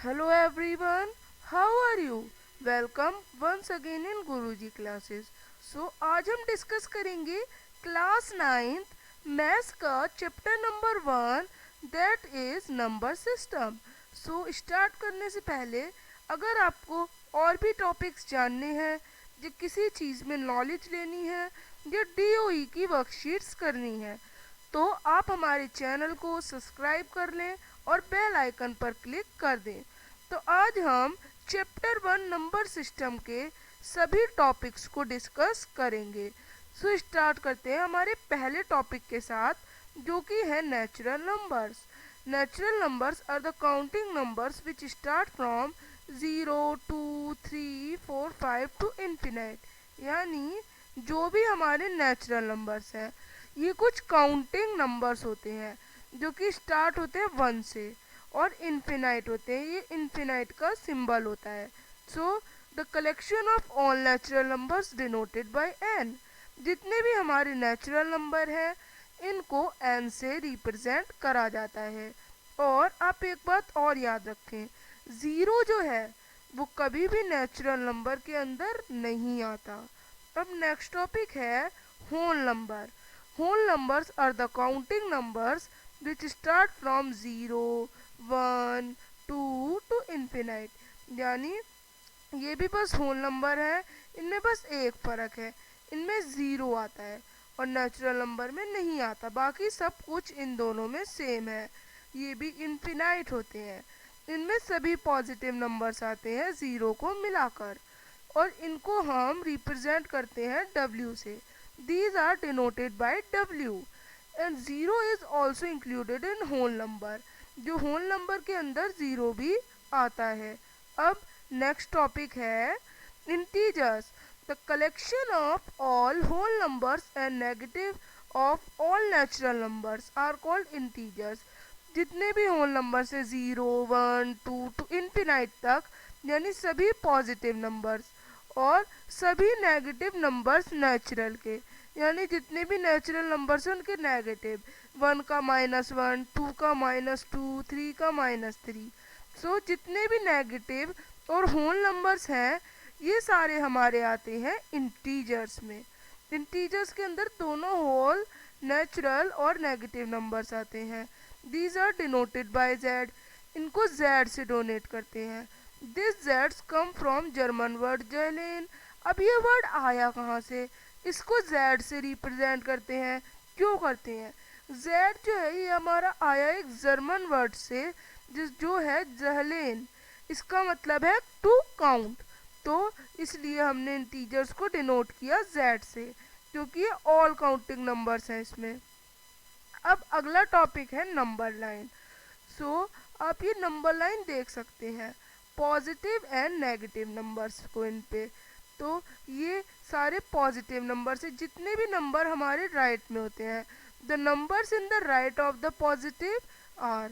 Hello everyone, how are you? Welcome once again in Guruji classes. आज हम discuss करेंगे class 9th maths का chapter number 1 that is number system. Start करने से पहले अगर आपको और भी टॉपिक्स जानने हैं या किसी चीज़ में नॉलेज लेनी है या डीओई की वर्कशीट्स करनी है तो आप हमारे चैनल को सब्सक्राइब कर लें और बेल आइकन पर क्लिक कर दें। तो आज हम चैप्टर 1 नंबर सिस्टम के सभी टॉपिक्स को डिस्कस करेंगे। स्टार्ट करते हैं हमारे पहले टॉपिक के साथ जो कि है natural numbers. Natural numbers are the counting numbers which start from 0 2 3 4 5 to infinite. यानी जो भी हमारे नेचुरल नंबर्स हैं ये कुछ काउंटिंग नंबर्स होते हैं जो कि स्टार्ट होते हैं 1 से और इन्फिनाइट होते हैं। ये इन्फिनाइट का सिंबल होता है। The collection of all natural numbers denoted by N. जितने भी हमारे नेचुरल नंबर हैं इनको एन से रिप्रेजेंट करा जाता है। और आप एक बात और याद रखें, ज़ीरो जो है वो कभी भी नेचुरल नंबर के अंदर नहीं आता। अब नेक्स्ट टॉपिक है whole number. Whole numbers are the counting numbers which start from 0 1 2 to infinite। यानी ये भी बस होल नंबर है, इनमें बस एक फ़र्क है, इनमें ज़ीरो आता है और नेचुरल नंबर में नहीं आता। बाकी सब कुछ इन दोनों में सेम है। ये भी इन्फिनाइट होते हैं, इनमें सभी पॉजिटिव नंबर्स आते हैं ज़ीरो को मिलाकर और इनको हम रिप्रेजेंट करते हैं W से। These are denoted by W and zero is also included in whole number। जो होल नंबर के अंदर ज़ीरो भी आता है। अब नेक्स्ट टॉपिक है integers. The collection of all whole numbers and negative of all natural numbers are called integers. जितने भी होल नंबर से 0 1 2 टू इन्फिनाइट तक यानी सभी पॉजिटिव नंबर्स और सभी नेगेटिव नंबर्स नेचुरल के, यानी जितने भी नेचुरल नंबर्स हैं उनके नेगेटिव, 1 का -1 2 का -2 3 का -3। जितने भी नेगेटिव और होल नंबर्स हैं ये सारे हमारे आते हैं इंटीजर्स में। इंटीजर्स के अंदर दोनों होल नेचुरल और नेगेटिव नंबर्स आते हैं। These are denoted by Z. इनको जेड से डोनेट करते हैं। दिस जेड्स कम फ्रॉम जर्मन वर्ड जेलेन। अब ये वर्ड आया कहाँ से? इसको जेड से रिप्रेजेंट करते हैं। क्यों करते हैं? जेड जो है ये हमारा आया एक जर्मन वर्ड से जो है जहलेन। इसका मतलब है टू काउंट। तो इसलिए हमने इंटीजर्स को डिनोट किया जेड से क्योंकि ये ऑल काउंटिंग नंबर्स हैं इसमें। अब अगला टॉपिक है नंबर लाइन। आप ये नंबर लाइन देख सकते हैं पॉजिटिव एंड नेगेटिव नंबर्स को इन पे। तो ये सारे पॉजिटिव नंबर्स है, जितने भी नंबर हमारे राइट में होते हैं। The numbers in the right of the positive are,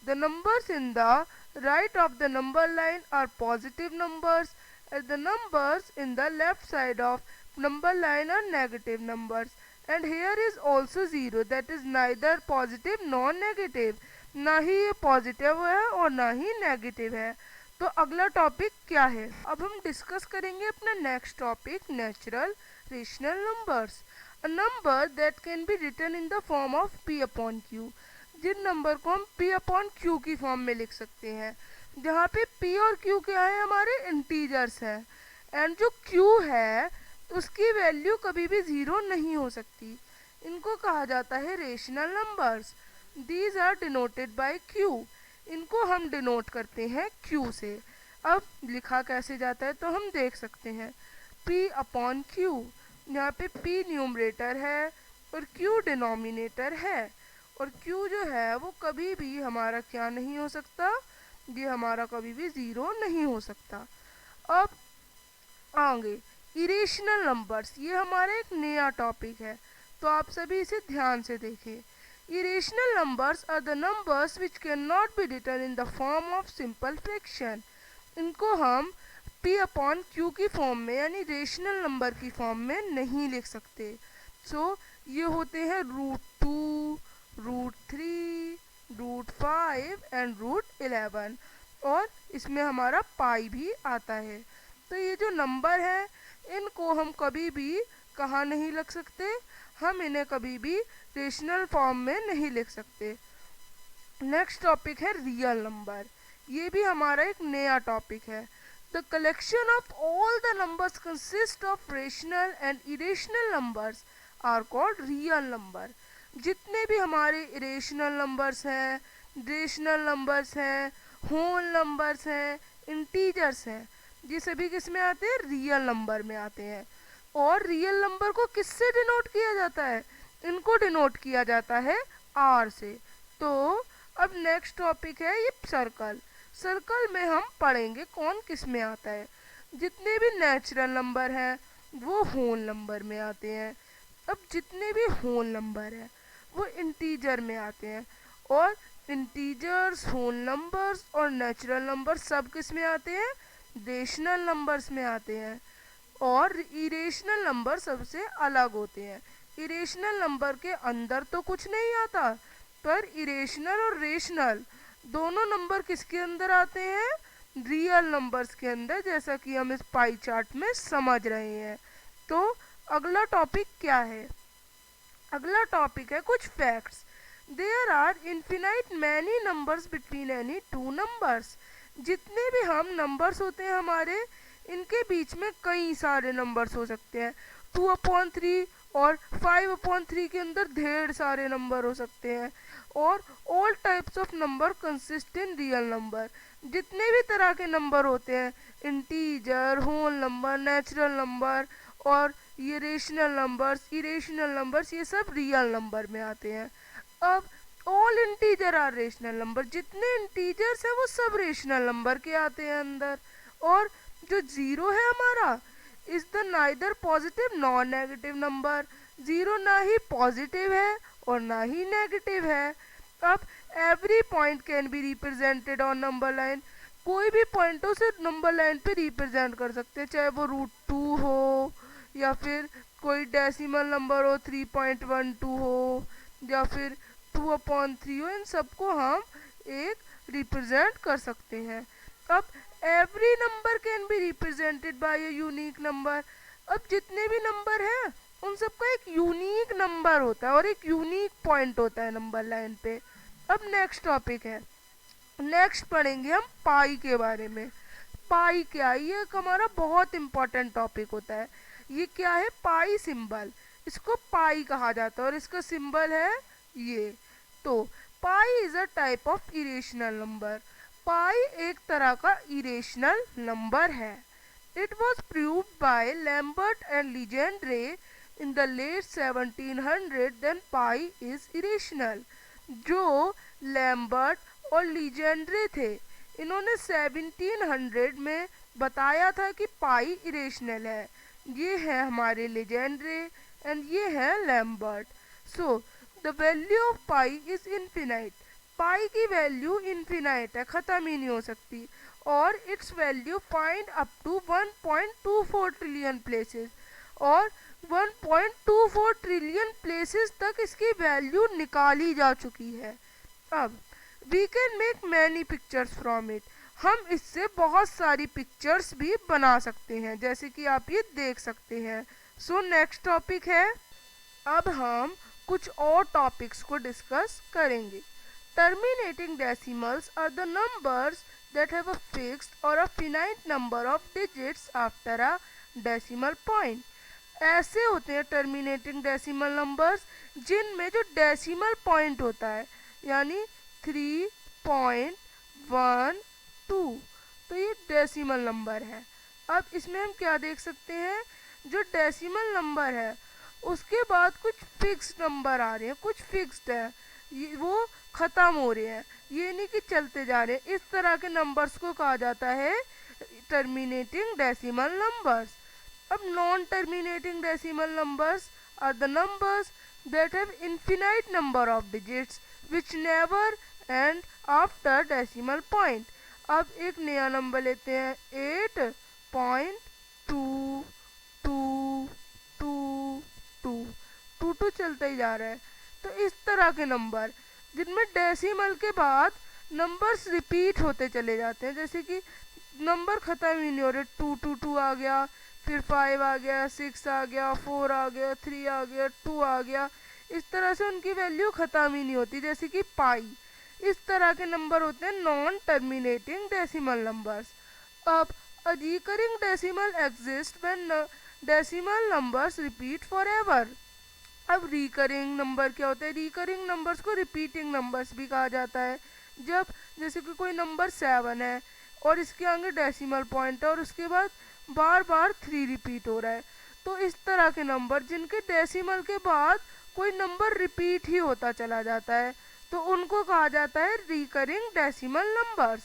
the numbers in the right of the number line are positive numbers and the numbers in the left side of number line are negative numbers। and here is also zero, that is neither positive nor negative। ना ही ये positive है और ना ही negative है। तो अगला topic क्या है? अब हम डिस्कस करेंगे अपना next topic natural rational numbers. A number that can be written in the form of p upon q। जिन नंबर को हम p अपॉन q की फॉर्म में लिख सकते हैं, जहाँ पे p और q क्या है? हमारे इंटीजर्स हैं। एंड जो q है उसकी वैल्यू कभी भी ज़ीरो नहीं हो सकती। इनको कहा जाता है rational numbers. These are denoted by q। इनको हम डिनोट करते हैं q से। अब लिखा कैसे जाता है तो हम देख सकते हैं p अपॉन q। यहाँ पे p न्यूमरेटर है और q डिनोमिनेटर है और q जो है वो कभी भी हमारा क्या नहीं हो सकता? ये हमारा कभी भी ज़ीरो नहीं हो सकता। अब आगे इरेशनल नंबर्स, ये हमारा एक नया टॉपिक है तो आप सभी इसे ध्यान से देखें। Irrational numbers are the numbers which can not be written in the form of simple fraction. इनको हम p अपॉन q की फॉर्म में यानी रेशनल नंबर की फॉर्म में नहीं लिख सकते। ये होते हैं √2 √3 √5 एंड √11। और इसमें हमारा पाई भी आता है। तो ये जो नंबर है इनको हम कभी भी कहाँ नहीं लिख सकते, हम इन्हें कभी भी रेशनल फॉर्म में नहीं लिख सकते। नेक्स्ट टॉपिक है रियल नंबर। ये भी हमारा एक नया टॉपिक है। The collection of all the numbers consist of rational and irrational numbers are called real number. जितने भी हमारे इरेशनल नंबर्स हैं, रेशनल नंबर्स हैं, होल नंबर्स हैं, इंटीजर्स हैं, ये सभी किस में आते हैं, रियल नंबर में आते हैं। और रियल नंबर को किससे डिनोट किया जाता है, इनको डिनोट किया जाता है आर से। तो अब नेक्स्ट टॉपिक है ये सर्कल। सर्कल में हम पढ़ेंगे कौन किस में आता है। जितने भी नेचुरल नंबर हैं वो होल नंबर में आते हैं। अब जितने भी होल नंबर हैं वो इंटीजर में आते हैं, और इंटीजर्स, होल नंबर्स और नेचुरल नंबर सब किस में आते हैं, रेशनल नंबर्स में आते हैं। और इरेशनल नंबर सबसे अलग होते हैं। इरेशनल नंबर के अंदर तो कुछ नहीं आता, पर इरेशनल और रेशनल दोनों नंबर किसके अंदर आते हैं, रियल नंबर्स के अंदर, जैसा कि हम इस पाई चार्ट में समझ रहे हैं। तो अगला टॉपिक क्या है, अगला टॉपिक है कुछ facts. There are infinite many numbers between any two numbers. जितने भी हम नंबर्स होते हैं हमारे, इनके बीच में कई सारे नंबर्स हो सकते हैं। 2/3 और 5/3 के अंदर ढेर सारे नंबर हो सकते हैं। और all types of number consist in real number. जितने भी तरह के नंबर होते हैं, integer, whole number, natural number और ये रेशनल नंबर्स, इरेशनल नंबर्स, ये सब रियल नंबर में आते हैं। अब all integer are rational number, जितने इंटीजर्स हैं वो सब रेशनल नंबर के आते हैं अंदर। और जो जीरो है हमारा is the neither positive non negative number. Zero ना ही पॉजिटिव है और ना ही नेगेटिव है। अब every point can be represented on number line. कोई भी पॉइंटों से नंबर लाइन पे रिप्रेजेंट कर सकते हैं, चाहे वो √2 हो, या फिर कोई डेसिमल नंबर हो 3.12 हो, या फिर 2/3 हो, इन सबको हम एक रिप्रेजेंट कर सकते हैं। अब every number can be represented by a unique number. अब जितने भी नंबर हैं उन सबका एक यूनिक नंबर होता है और एक यूनिक पॉइंट होता है नंबर लाइन पे। अब नेक्स्ट टॉपिक है, नेक्स्ट पढ़ेंगे हम पाई के बारे में। पाई क्या है, ये एक हमारा बहुत इंपॉर्टेंट टॉपिक होता है। ये क्या है, पाई सिंबल, इसको पाई कहा जाता है और इसका सिंबल है ये। तो pi is a type of irrational number. Pi एक तरह का इरेशनल नंबर है। It was proved by Lambert and Legendre in the late 1700 then pi is irrational. जो लैम्बर्ट और लीजेंड्रे थे, इन्होंने 1700 में बताया था कि पाई इरेशनल है। ये है हमारे लीजेंड्रे एंड ये है Lambert. So the value of pi is infinite. Pi की वैल्यू इन्फिनाइट है, ख़त्म ही नहीं हो सकती। और its value find up to 1.24 trillion places. और 1.24 ट्रिलियन प्लेसेस तक इसकी वैल्यू निकाली जा चुकी है। अब we can make many pictures from it. हम इससे बहुत सारी पिक्चर्स भी बना सकते हैं, जैसे कि आप ये देख सकते हैं। सो नेक्स्ट टॉपिक है, अब हम कुछ और टॉपिक्स को डिस्कस करेंगे। Terminating decimals are the numbers that have a fixed or a finite number of digits after a decimal point. ऐसे होते हैं टर्मिनेटिंग डेसिमल नंबर्स जिनमें जो डेसिमल पॉइंट होता है, यानी 3.12, तो ये डेसिमल नंबर है। अब इसमें हम क्या देख सकते हैं, जो डेसिमल नंबर है उसके बाद कुछ फिक्स्ड नंबर आ रहे हैं, कुछ फिक्स्ड है, ये वो ख़त्म हो रहे हैं, ये नहीं कि चलते जा रहे हैं। इस तरह के नंबर्स को कहा जाता है टर्मिनेटिंग डेसिमल नंबर्स। अब non terminating decimal numbers are the numbers that have infinite number of digits which never end after decimal point. अब एक नया नंबर लेते हैं 8.2222 चलता ही जा रहा है। तो इस तरह के नंबर जिनमें डेसिमल के बाद नंबर्स रिपीट होते चले जाते हैं, जैसे कि नंबर ख़त्म ही नहीं हो रहे, 2 आ गया, फिर 5 आ गया, 6 आ गया, 4 आ गया, 3 आ गया, 2 आ गया, इस तरह से उनकी वैल्यू ख़त्म ही नहीं होती। जैसे कि पाई, इस तरह के नंबर होते हैं नॉन टर्मिनेटिंग डेसिमल नंबर्स। अब a recurring decimal exists when decimal numbers repeat forever। अब रिकरिंग नंबर क्या होता है? रिकरिंग नंबर्स को रिपीटिंग नंबर्स भी कहा जाता है। जब जैसे कि कोई नंबर 7 है और इसके आगे डेसिमल पॉइंट है और उसके बाद बार बार 3 रिपीट हो रहा है, तो इस तरह के नंबर जिनके डेसिमल के बाद कोई नंबर रिपीट ही होता चला जाता है, तो उनको कहा जाता है recurring decimal numbers.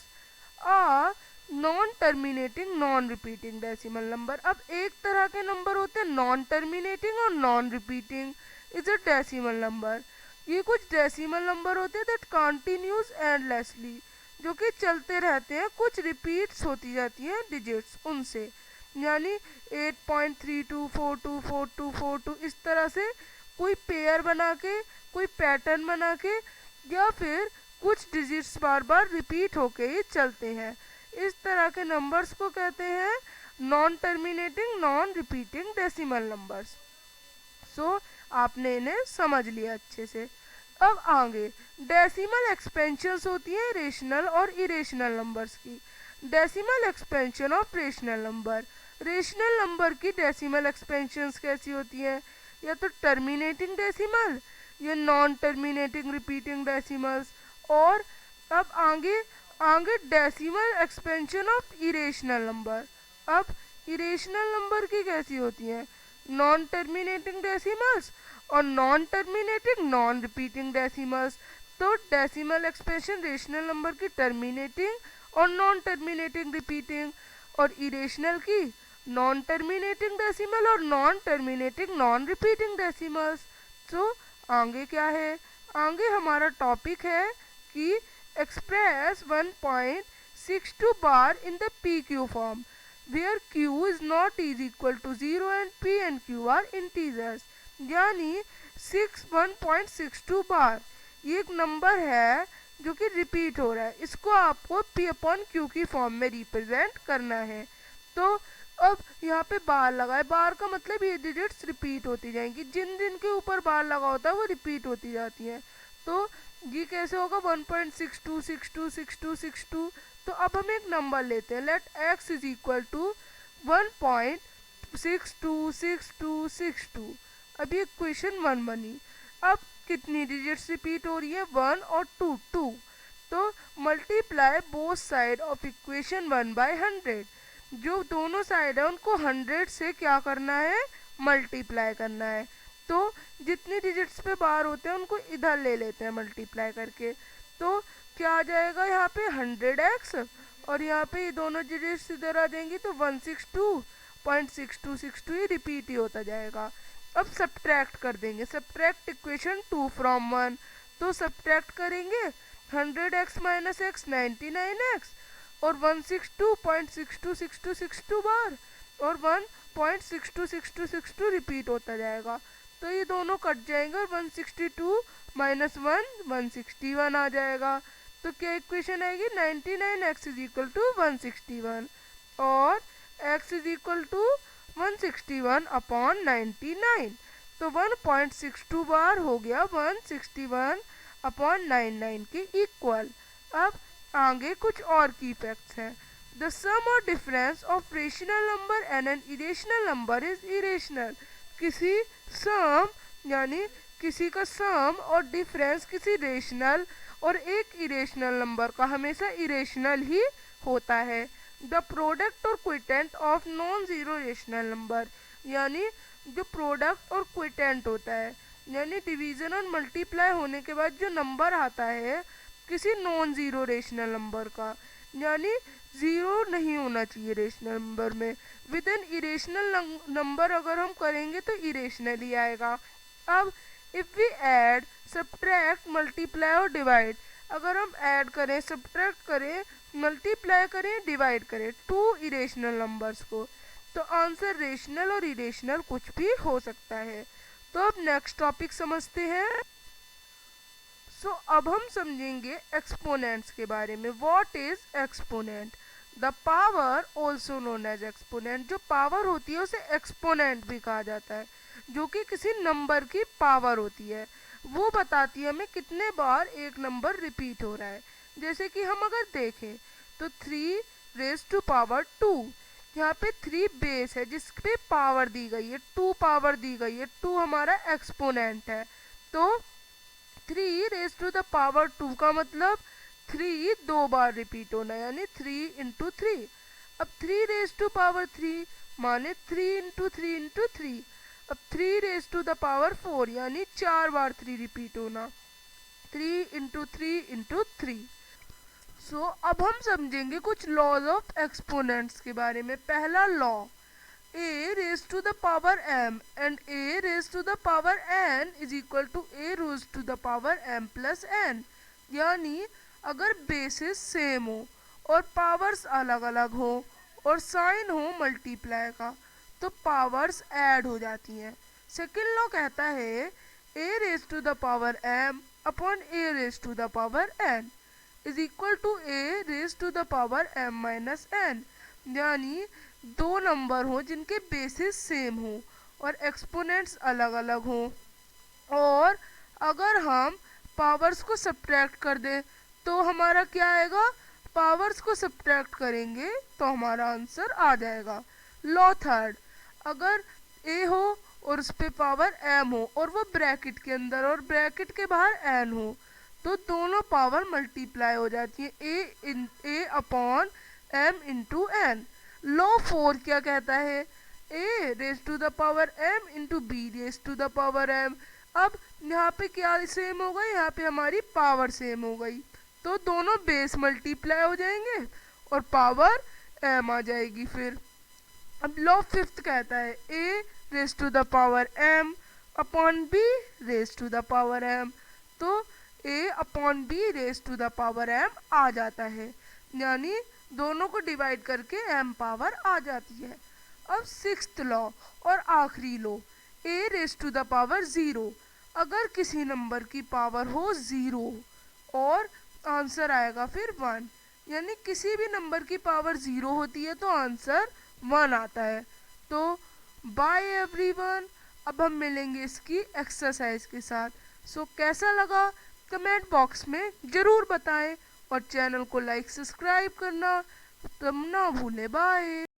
Uh non terminating non repeating decimal number. अब एक तरह के नंबर होते हैं नॉन टर्मिनेटिंग और non repeating is a decimal number. ये कुछ डेसिमल नंबर होते हैं दैट कंटिन्यूज एंडलेसली, जो कि चलते रहते हैं, कुछ रिपीट्स होती जाती हैं डिजिट्स उनसे, यानी 8.32424242 इस तरह से कोई पेयर बना के, कोई पैटर्न बना के, या फिर कुछ डिजिट्स बार बार रिपीट होके ही चलते हैं। इस तरह के नंबर्स को कहते हैं non terminating non repeating decimal numbers. So आपने इन्हें समझ लिया अच्छे से। अब आगे डेसिमल एक्सपेंशंस होती है रेशनल और इरेशनल नंबर्स की। Decimal expansion of rational number. Rational number की डेसिमल एक्सपेंशंस कैसी होती है? या तो टर्मिनेटिंग डेसिमल या नॉन टर्मिनेटिंग रिपीटिंग डेसिमल्स। और अब आगे आगे decimal expansion of irrational number. अब इरेशनल नंबर की कैसी होती है? नॉन टर्मिनेटिंग डेसिमल्स और non terminating non repeating decimals. तो डेसिमल एक्सपेंशन रेशनल नंबर की टर्मिनेटिंग और नॉन टर्मिनेटिंग रिपीटिंग, और इरेशनल की नॉन टर्मिनेटिंग डेसिमल और non terminating non repeating decimals. तो आगे क्या है? आगे हमारा टॉपिक है कि express 1.62 bar in the PQ form where Q is not is equal to 0 and P and Q are integers। यानी 1.62 बार ये एक नंबर है जो कि रिपीट हो रहा है, इसको आपको P अपॉन Q की फॉर्म में रिप्रेजेंट करना है। तो अब यहाँ पे बार लगा है, बार का मतलब ये डिजिट्स रिपीट होती जाएंगी, जिन जिन के ऊपर बार लगा होता है वो रिपीट होती जाती हैं। तो ये कैसे होगा? 1.62626262। तो अब हम एक नंबर लेते हैं, let x is equal to 1.626262। अब ये इक्वेशन 1 बनी। अब कितनी डिजिट्स रिपीट हो रही है? 1 और 2। तो multiply both side of equation 1 by 100। जो दोनों साइड है उनको 100 से क्या करना है? मल्टीप्लाई करना है। तो जितनी डिजिट्स पे बार होते हैं उनको इधर ले लेते हैं मल्टीप्लाई करके। तो क्या आ जाएगा यहाँ पे? 100x, और यहाँ पे ये दोनों डिजिट्स इधर आ जाएंगी तो 162.6262 ही रिपीट ही होता जाएगा। अब सब्ट्रैक्ट कर देंगे, सब्ट्रैक्ट इक्वेशन 2 फ्रॉम 1। तो सब्ट्रैक्ट करेंगे 100x माइनस x 99x और 162.626262 बार और 1.626262 रिपीट होता जाएगा। तो ये दोनों कट जाएंगे और 162 माइनस 1 161 आ जाएगा। तो क्या इक्वेशन आएगी? 99x इज इक्वल टू 161 और x is equal to 161 upon 99। तो 1.62 बार हो गया 161 अपॉन 99 के इक्वल। अब आगे कुछ और की फैक्ट्स हैं। द सम और difference of rational number and N irrational number is irrational. किसी सम यानी किसी का सम और डिफरेंस किसी रेशनल और एक इरेशनल नंबर का हमेशा इरेशनल ही होता है। द प्रोडक्ट और quotient of non zero rational number, यानी जो प्रोडक्ट और क्विटेंट होता है, यानी डिवीजन और मल्टीप्लाई होने के बाद जो नंबर आता है किसी नॉन जीरो रेशनल नंबर का, यानी ज़ीरो नहीं होना चाहिए रेशनल नंबर में, विद एन इरेशनल नंबर अगर हम करेंगे तो इरेशनल ही आएगा। अब if we add subtract multiply और डिवाइड, अगर हम ऐड करें, सब्ट्रैक्ट करें, मल्टीप्लाई करें, डिवाइड करें टू इरेशनल नंबर्स को, तो आंसर रेशनल और इरेशनल कुछ भी हो सकता है। तो अब नेक्स्ट टॉपिक समझते हैं। सो अब हम समझेंगे एक्सपोनेंट्स के बारे में. What is exponent? The power also known as exponent. जो पावर होती है उसे एक्सपोनेंट भी कहा जाता है, जो कि किसी नंबर की पावर होती है. वो बताती है हमें कितने बार एक नंबर रिपीट हो रहा है. जैसे कि हम अगर देखें तो 3 रेज़ टू पावर 2, यहाँ पे 3 बेस है जिस पे पावर दी गई है, 2 पावर दी गई है, 2 हमारा एक्सपोनेंट है. तो 3 रेज़ टू द पावर 2 का मतलब 3 दो बार रिपीट होना, यानी 3 × 3. अब 3 रेज़ टू पावर 3 माने 3 × 3 × 3. अब 3 रेज़ टू द पावर 4 यानी 4 बार 3 रिपीट होना, 3 × 3 × 3. सो अब हम समझेंगे कुछ लॉज ऑफ एक्सपोनेंट्स के बारे में. पहला law, a raised to the power m and a raised to the power n is equal to a raised to the power m plus n. यानी अगर बेसिस सेम हो और पावर्स अलग अलग हो और साइन हो मल्टीप्लाई का, तो पावर्स ऐड हो जाती हैं. सेकेंड लॉ कहता है a raised to the power m upon a raised to the power n is equal to a raised to the power m minus n. यानी दो नंबर हो जिनके बेसिस सेम हो और एक्सपोनेंट्स अलग अलग हो, और अगर हम पावर्स को सब्ट्रैक्ट कर दें तो हमारा क्या आएगा? पावर्स को सब्ट्रैक्ट करेंगे तो हमारा आंसर आ जाएगा. लॉ थर्ड, अगर a हो और उस पे पावर m हो और वो ब्रैकेट के अंदर और ब्रैकेट के बाहर n हो, तो दोनों पावर मल्टीप्लाई हो जाती है, a upon m into n. Law 4 क्या कहता है? a raise to the power m into B raise to the power m. अब यहाँ पे क्या सेम हो गई? यहाँ पे हमारी पावर सेम हो गई, तो दोनों बेस मल्टीप्लाई हो जाएंगे और पावर m आ जाएगी फिर. अब लॉ 5 कहता है a raise to the power m upon b raise to the power m. तो a upon b raise to the power m आ जाता है, यानी दोनों को डिवाइड करके m पावर आ जाती है. अब 6th लॉ और आखिरी law, a raise to the power 0. अगर किसी नंबर की पावर हो 0 और आंसर आएगा फिर 1, यानी किसी भी नंबर की पावर 0 होती है तो आंसर 1 आता है. तो बाय एवरीवन. अब हम मिलेंगे इसकी एक्सरसाइज के साथ. सो कैसा लगा कमेंट बॉक्स में ज़रूर बताएं और चैनल को लाइक सब्सक्राइब करना तुम ना भूले. बाय.